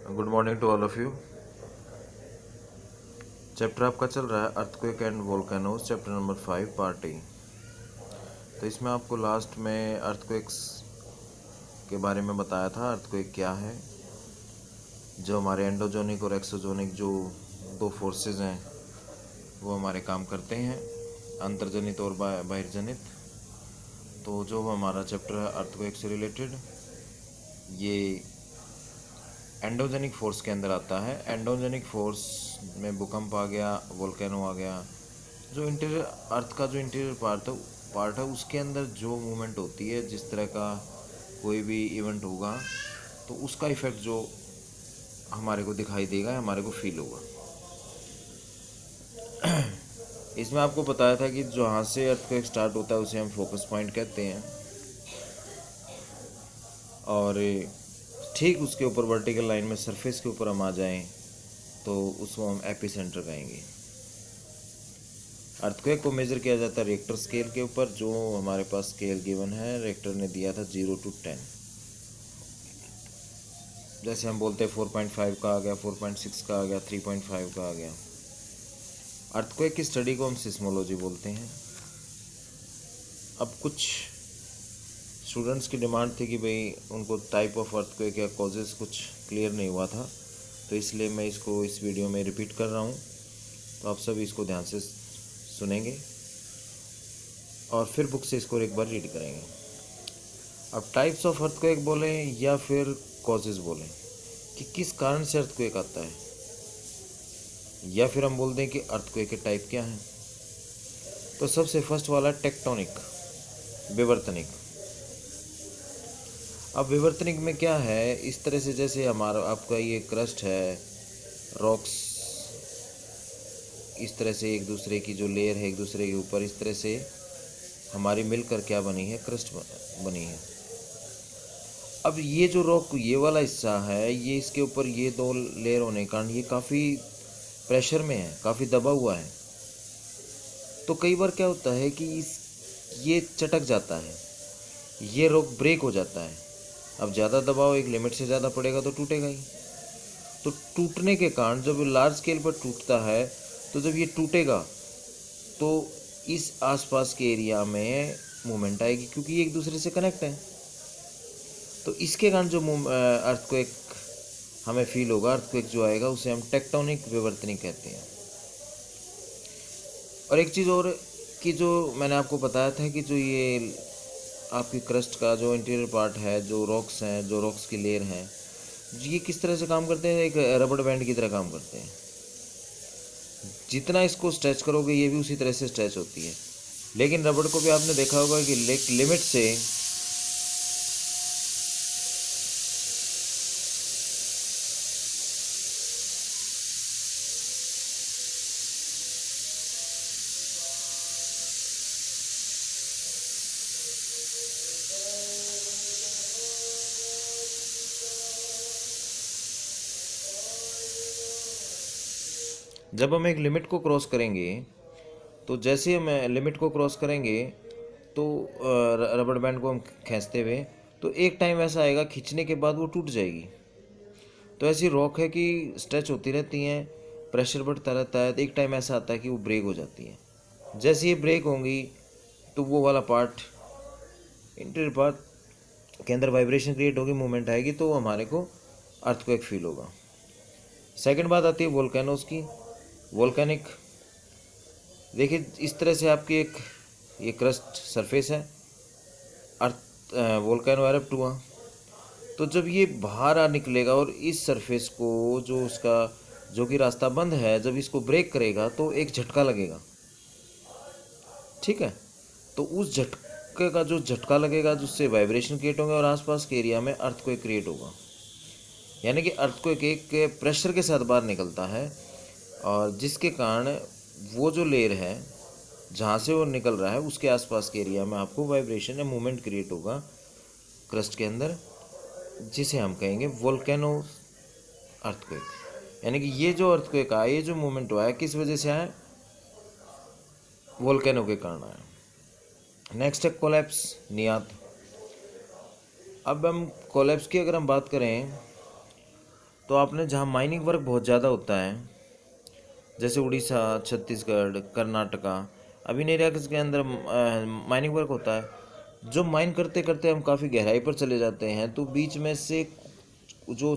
Good morning to all of you. Chapter आपका चल रहा है earthquake and volcanoes, chapter number 5 part A. तो इसमें आपको लास्ट में अर्थक्वेक्स के बारे में बताया था। अर्थक्वेक क्या है, जो हमारे एंडोजोनिक और एक्सोजोनिक जो दो फोर्सेस हैं वो हमारे काम करते हैं, अंतर्जनित और बहिर्जनित। तो जो हमारा चैप्टर है अर्थक्वेक से रिलेटेड, ये एंडोजेनिक फोर्स के अंदर आता है। एंडोजेनिक फोर्स में भूकंप आ गया, वोल्केनो आ गया। जो इंटीरियर अर्थ का जो इंटीरियर पार्ट है उसके अंदर जो मूवमेंट होती है, जिस तरह का कोई भी इवेंट होगा तो उसका इफेक्ट जो हमारे को दिखाई देगा, हमारे को फील होगा। इसमें आपको बताया था कि जहाँ से अर्थक्वेक स्टार्ट होता है उसे हम फोकस पॉइंट कहते हैं, और ठीक उसके ऊपर वर्टिकल लाइन में सरफेस के ऊपर हम आ जाएं तो उसको हम एपिसेंटर कहेंगे। अर्थक्वेक को मेजर किया जाता है रिक्टर स्केल के ऊपर। जो हमारे पास स्केल गिवन है, रिक्टर ने दिया था 0 to 10। जैसे हम बोलते हैं 4.5 का आ गया, 4.6 का आ गया, 3.5 का आ गया। अर्थक्वेक की स्टडी को हम सिस्मोलॉजी बोलते हैं। अब कुछ स्टूडेंट्स की डिमांड थी कि भाई उनको टाइप ऑफ अर्थक्वेक या कॉजेज़ कुछ क्लियर नहीं हुआ था, तो इसलिए मैं इसको इस वीडियो में रिपीट कर रहा हूँ। तो आप सभी इसको ध्यान से सुनेंगे और फिर बुक से इसको एक बार रीड करेंगे। अब टाइप्स ऑफ अर्थक्वेक बोलें या फिर कॉजेज़ बोलें कि किस कारण से अर्थक्वेक आता है, या फिर हम बोल दें कि अर्थक्वेक के टाइप क्या हैं। तो सबसे फर्स्ट वाला टेक्टोनिक, विवर्तनिक। अब विवर्तनिक में क्या है, इस तरह से जैसे हमारा आपका ये क्रस्ट है, रॉक्स इस तरह से एक दूसरे की जो लेयर है एक दूसरे के ऊपर, इस तरह से हमारी मिलकर क्या बनी है, क्रस्ट बनी है। अब ये जो रॉक ये वाला हिस्सा है, ये इसके ऊपर ये दो लेयर होने के कारण ये काफ़ी प्रेशर में है, काफ़ी दबा हुआ है। तो कई बार क्या होता है कि ये चटक जाता है, ये रॉक ब्रेक हो जाता है। अब ज़्यादा दबाव एक लिमिट से ज़्यादा पड़ेगा तो टूटेगा ही। तो टूटने के कारण जब लार्ज स्केल पर टूटता है, तो जब ये टूटेगा तो इस आसपास के एरिया में मूवमेंट आएगी, क्योंकि ये एक दूसरे से कनेक्ट है। तो इसके कारण जो अर्थक्वेक हमें फील होगा, अर्थक्वेक जो आएगा उसे हम टेक्टोनिक विवर्तनिक कहते हैं। और एक चीज़ और कि जो मैंने आपको बताया था कि जो ये आपकी क्रस्ट का जो इंटीरियर पार्ट है, जो रॉक्स हैं, जो रॉक्स की लेयर हैं, ये किस तरह से काम करते हैं, एक रबड़ बैंड की तरह काम करते हैं। जितना इसको स्ट्रेच करोगे ये भी उसी तरह से स्ट्रेच होती है। लेकिन रबड़ को भी आपने देखा होगा कि लिमिट से जब हम एक लिमिट को क्रॉस करेंगे, तो जैसे हम लिमिट को क्रॉस करेंगे तो रबड़ बैंड को हम खींचते हुए, तो एक टाइम ऐसा आएगा खींचने के बाद वो टूट जाएगी। तो ऐसी रॉक है कि स्ट्रेच होती रहती हैं, प्रेशर बढ़ता रहता है, तो एक टाइम ऐसा आता है कि वो ब्रेक हो जाती है। जैसे ये ब्रेक होंगी तो वो वाला पार्ट, इंटीरियर पार्ट के अंदर वाइब्रेशन क्रिएट होगी, मूवमेंट आएगी, तो हमारे को अर्थक्वेक फील होगा। सेकंड बात आती है वोल्केनोज की। वोल्केनिक, देखिए इस तरह से आपकी एक ये क्रस्ट सरफेस है, अर्थ वोल्केनो एरप्ट हुआ, तो जब ये बाहर आ निकलेगा और इस सरफेस को जो उसका जो कि रास्ता बंद है, जब इसको ब्रेक करेगा तो एक झटका लगेगा, ठीक है। तो उस झटके का जो झटका लगेगा, जिससे वाइब्रेशन क्रिएट होंगे और आसपास के एरिया में अर्थक्वेक क्रिएट होगा। यानी कि अर्थक्वेक एक प्रेशर के साथ बाहर निकलता है, और जिसके कारण वो जो लेयर है जहाँ से वो निकल रहा है उसके आसपास के एरिया में आपको वाइब्रेशन या मूवमेंट क्रिएट होगा क्रस्ट के अंदर, जिसे हम कहेंगे वोल्केनो अर्थक्वेक। यानी कि ये जो अर्थक्वेक आया, ये जो मूवमेंट हुआ है, किस वजह से आया, वोल्केनो के कारण आया। नेक्स्ट है कोलैप्स, नियात। अब हम कोलैप्स की अगर हम बात करें तो आपने जहाँ माइनिंग वर्क बहुत ज़्यादा होता है, जैसे उड़ीसा, छत्तीसगढ़, कर्नाटका, अभी एरिया के अंदर माइनिंग वर्क होता है। जो माइन करते करते हम काफ़ी गहराई पर चले जाते हैं, तो बीच में से जो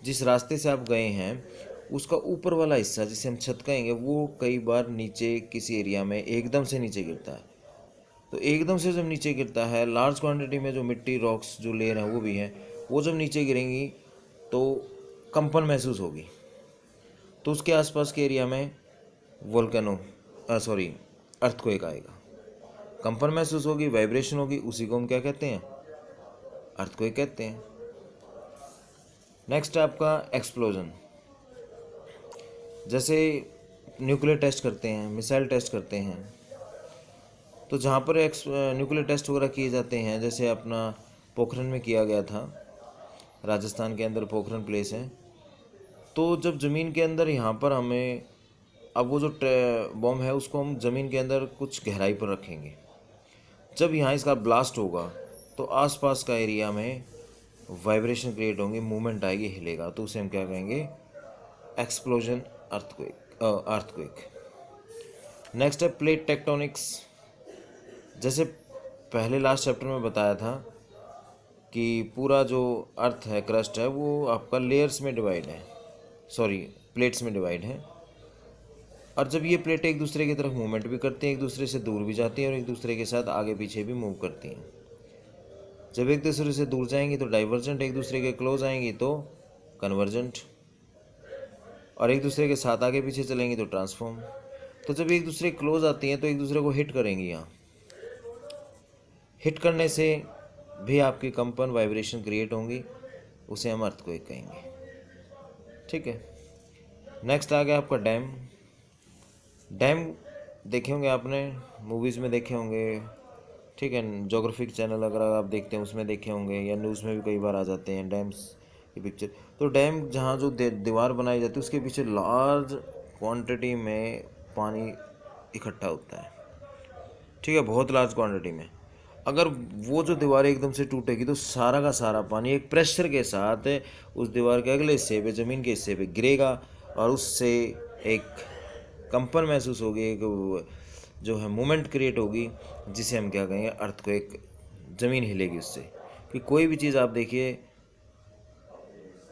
जिस रास्ते से आप गए हैं उसका ऊपर वाला हिस्सा, जिसे हम छत कहेंगे, वो कई बार नीचे किसी एरिया में एकदम से नीचे गिरता है। तो एकदम से जब नीचे गिरता है, लार्ज क्वांटिटी में जो मिट्टी, रॉक्स, जो लेयर हैं वो भी हैं, वो जब नीचे गिरेंगी तो कंपन महसूस होगी। तो उसके आसपास के एरिया में वोल्केनो अर्थक्वेक आएगा, कंपन महसूस होगी, वाइब्रेशन होगी, उसी को हम क्या कहते हैं? अर्थक्वेक कहते हैं। नेक्स्ट है आपका एक्सप्लोजन। जैसे न्यूक्लियर टेस्ट करते हैं, मिसाइल टेस्ट करते हैं, तो जहाँ पर न्यूक्लियर टेस्ट वगैरह किए जाते हैं, जैसे अपना पोखरण में किया गया था, राजस्थान के अंदर पोखरण प्लेस है। तो जब ज़मीन के अंदर यहाँ पर हमें, अब वो जो बॉम्ब है उसको हम ज़मीन के अंदर कुछ गहराई पर रखेंगे, जब यहाँ इसका ब्लास्ट होगा तो आसपास का एरिया में वाइब्रेशन क्रिएट होंगी, मूवमेंट आएगी, हिलेगा, तो उसे हम क्या कहेंगे? Explosion, earthquake. नेक्स्ट है प्लेट टेक्टोनिक्स। जैसे पहले लास्ट चैप्टर में बताया था कि पूरा जो अर्थ है, क्रस्ट है, वो आपका लेयर्स में डिवाइड है, प्लेट्स में डिवाइड है। और जब ये प्लेटें एक दूसरे की तरफ मूवमेंट भी करती हैं, एक दूसरे से दूर भी जाती हैं और एक दूसरे के साथ आगे पीछे भी मूव करती हैं। जब एक दूसरे से दूर जाएंगी तो डाइवर्जेंट, एक दूसरे के क्लोज आएंगी तो कन्वर्जेंट, और एक दूसरे के साथ आगे पीछे चलेंगी तो ट्रांसफॉर्म। तो जब एक दूसरे क्लोज आती हैं तो एक दूसरे को हिट करेंगी, यहाँ हिट करने से भी आपकी कंपन, वाइब्रेशन क्रिएट होंगी, उसे हम अर्थक्वेक कहेंगे। ठीक है। नेक्स्ट आ गया आपका डैम। डैम देखे होंगे आपने, मूवीज़ में देखे होंगे, ठीक है, जोग्राफिक चैनल अगर आप देखते हैं उसमें देखे होंगे, या न्यूज़ में भी कई बार आ जाते हैं डैम्स की पिक्चर। तो डैम जहाँ जो दीवार बनाई जाती है उसके पीछे लार्ज क्वांटिटी में पानी इकट्ठा होता है, ठीक है, बहुत लार्ज क्वांटिटी में। अगर वो जो दीवार एकदम से टूटेगी तो सारा का सारा पानी एक प्रेशर के साथ उस दीवार के अगले हिस्से पे, ज़मीन के हिस्से पे गिरेगा, और उससे एक कंपन महसूस होगी, एक जो है मूवमेंट क्रिएट होगी, जिसे हम क्या कहेंगे? अर्थक्वेक। ज़मीन हिलेगी उससे। कि कोई भी चीज़ आप देखिए,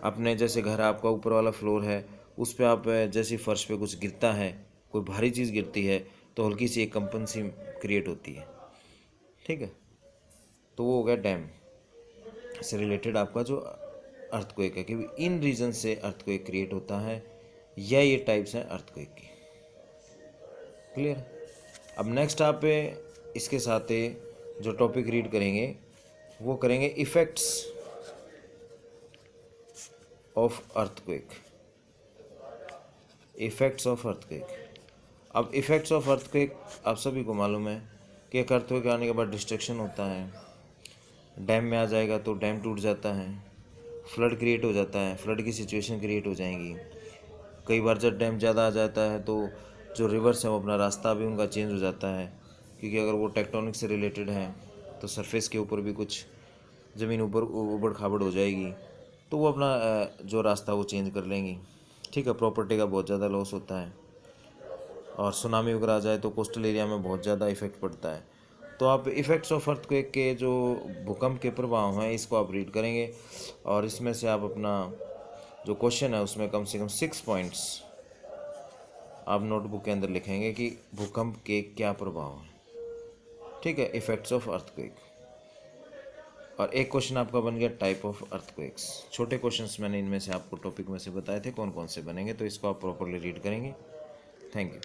अपने जैसे घर, आपका ऊपर वाला फ्लोर है, उस पर आप जैसे फर्श पे कुछ गिरता है, कोई भारी चीज़ गिरती है, तो हल्की सी एक कंपन सी क्रिएट होती है, ठीक है। तो वो हो गया डैम से रिलेटेड आपका जो अर्थक्वेक है, कि इन रीजन से अर्थक्वेक क्रिएट होता है, या ये टाइप्स हैं अर्थक्वेक की। क्लियर? अब नेक्स्ट आप इसके साथ जो टॉपिक रीड करेंगे वो करेंगे effects of earthquake. Effects of earthquake. अब इफ़ेक्ट्स ऑफ अर्थक्वेक आप सभी को मालूम है कि एक अर्थक्वेक आने के बाद डिस्ट्रक्शन होता है, डैम में आ जाएगा तो डैम टूट जाता है, फ्लड क्रिएट हो जाता है, फ्लड की सिचुएशन क्रिएट हो जाएंगी। कई बार जब डैम ज़्यादा आ जाता है तो जो रिवर्स है वो अपना रास्ता भी उनका चेंज हो जाता है, क्योंकि अगर वो टेक्टोनिक से रिलेटेड है तो सरफेस के ऊपर भी कुछ ज़मीन ऊपर उबड़ खाबड़ हो जाएगी, तो वो अपना जो रास्ता वो चेंज कर लेंगी, ठीक है। प्रॉपर्टी का बहुत ज़्यादा लॉस होता है, और सुनामी वगैरह आ जाए तो कोस्टल एरिया में बहुत ज़्यादा इफेक्ट पड़ता है। तो आप इफ़ेक्ट्स ऑफ अर्थक्वेक के जो भूकंप के प्रभाव हैं इसको आप रीड करेंगे, और इसमें से आप अपना जो क्वेश्चन है उसमें कम से कम 6 पॉइंट्स आप नोटबुक के अंदर लिखेंगे कि भूकंप के क्या प्रभाव हैं, ठीक है, इफ़ेक्ट्स ऑफ अर्थक्वेक। और एक क्वेश्चन आपका बन गया टाइप ऑफ अर्थक्वेक्स। छोटे क्वेश्चंस मैंने इनमें से आपको टॉपिक में से बताए थे कौन कौन से बनेंगे, तो इसको आप प्रॉपरली रीड करेंगे। Thank you.